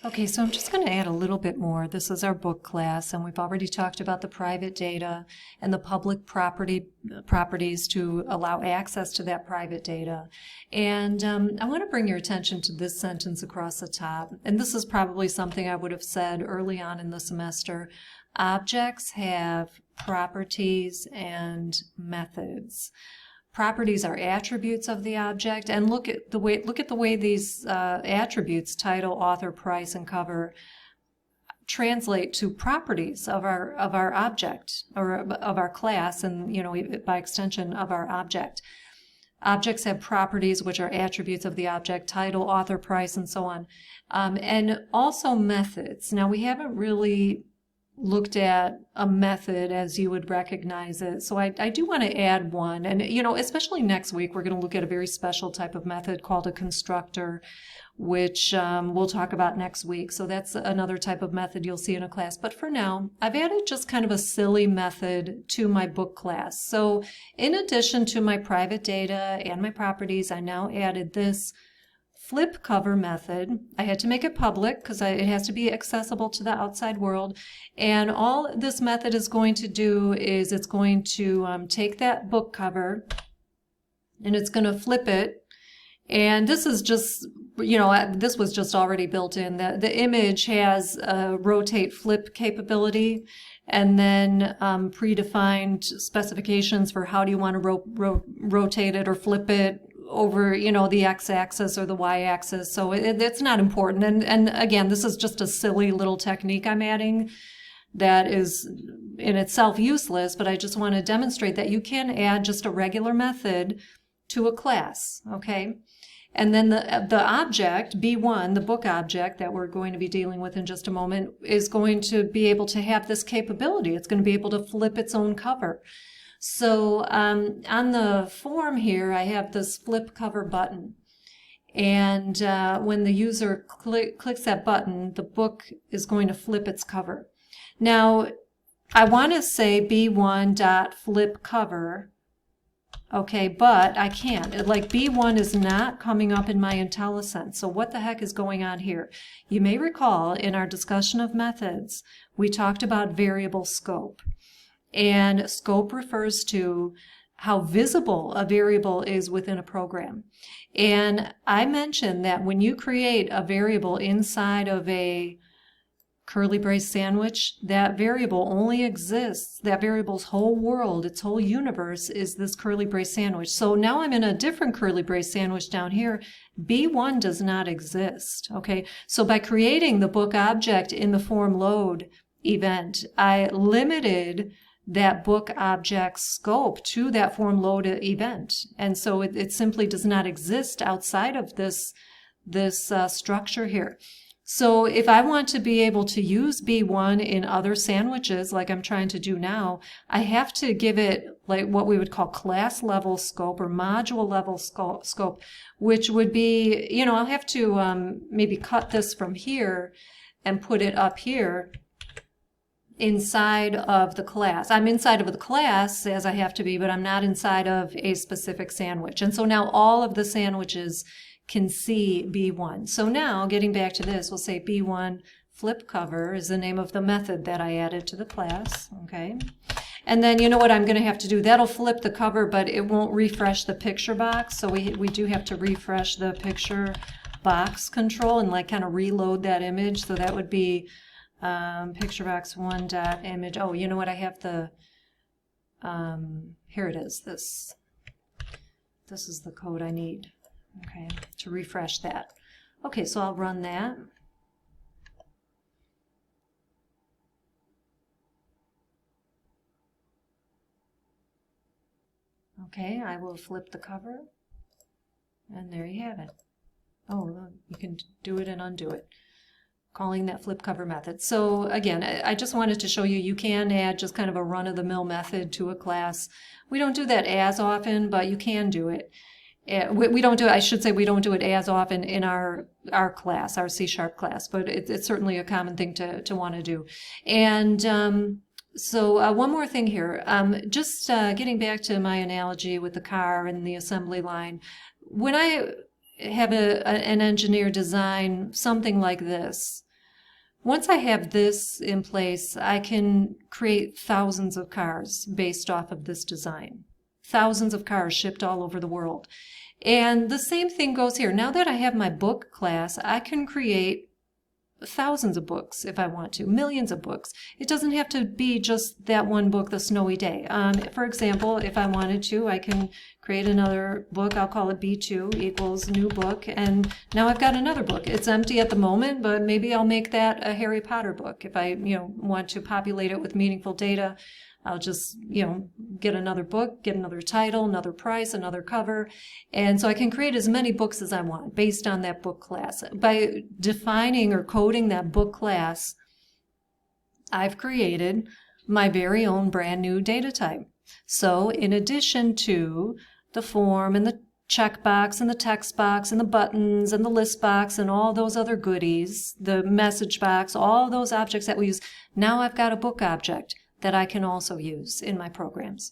Okay, so I'm just going to add a little bit more. This is our book class, and we've already talked about the private data and the public properties to allow access to that private data. And I want to bring your attention to this sentence across the top. And this is probably something I would have said early on in the semester. Objects have properties and methods. Properties are attributes of the object, and look at the way these attributes, title, author, price, and cover, translate to properties of our object, or of our class, and by extension of our object. Objects have properties which are attributes of the object, title, author, price, and so on, and also methods. Now, we haven't really looked at a method as you would recognize it. So I do want to add one. And, especially next week, we're going to look at a very special type of method called a constructor, which we'll talk about next week. So that's another type of method you'll see in a class. But for now, I've added just kind of a silly method to my book class. So in addition to my private data and my properties, I now added this flip cover method. I had to make it public because it has to be accessible to the outside world. And all this method is going to do is it's going to take that book cover and it's going to flip it. And this is just, this was just already built in. The image has a rotate flip capability, and then predefined specifications for how do you want to rotate it or flip it over, the x-axis or the y-axis. So it's not important. And again, this is just a silly little technique I'm adding that is in itself useless, but I just want to demonstrate that you can add just a regular method to a class, okay? And then the object, B1, the book object that we're going to be dealing with in just a moment, is going to be able to have this capability. It's going to be able to flip its own cover. So on the form here, I have this flip cover button. And when the user clicks that button, the book is going to flip its cover. Now, I want to say b1.flipCover, okay, but I can't. Like B1 is not coming up in my IntelliSense. So what the heck is going on here? You may recall in our discussion of methods, we talked about variable scope. And scope refers to how visible a variable is within a program. And I mentioned that when you create a variable inside of a curly brace sandwich, that variable only exists, that variable's whole world, its whole universe is this curly brace sandwich. So now I'm in a different curly brace sandwich down here. B1 does not exist, okay? So by creating the book object in the form load event, I limited that book object's scope to that form load event. And so it simply does not exist outside of this structure here. So if I want to be able to use B1 in other sandwiches like I'm trying to do now, I have to give it like what we would call class level scope or module level scope, which would be, I'll have to maybe cut this from here and put it up here inside of the class. I'm inside of the class as I have to be, but I'm not inside of a specific sandwich. And so now all of the sandwiches can see B1. So now, getting back to this, we'll say B1 flip cover is the name of the method that I added to the class, okay? And then you know what I'm going to have to do? That'll flip the cover, but it won't refresh the picture box. So we do have to refresh the picture box control and like kind of reload that image. So that would be picture box 1.image. Oh, you know what? I have the, here it is. This is the code I need. Okay, to refresh that. Okay, so I'll run that. Okay, I will flip the cover, and there you have it. Oh, you can do it and undo it, calling that flip cover method. So again, I just wanted to show you, you can add just kind of a run-of-the-mill method to a class. We don't do that as often, but you can do it. We don't do it, I should say we don't do it as often in our class, our C# class, but it's certainly a common thing to want to do. And so one more thing here, just getting back to my analogy with the car and the assembly line. When I have an engineer design something like this, Once I have this in place, I can create thousands of cars based off of this design. Thousands of cars shipped all over the world. And the same thing goes here. Now that I have my book class, I can create thousands of books if I want to, millions of books. It doesn't have to be just that one book, The Snowy Day. For example, if I wanted to, I can create another book. I'll call it B2 equals new book. And now I've got another book. It's empty at the moment, but maybe I'll make that a Harry Potter book. If I, want to populate it with meaningful data, I'll just, get another book, get another title, another price, another cover. And so I can create as many books as I want based on that book class. By defining or coding that book class, I've created my very own brand new data type. So in addition to the form and the checkbox and the text box and the buttons and the list box and all those other goodies, the message box, all those objects that we use, now I've got a book object that I can also use in my programs.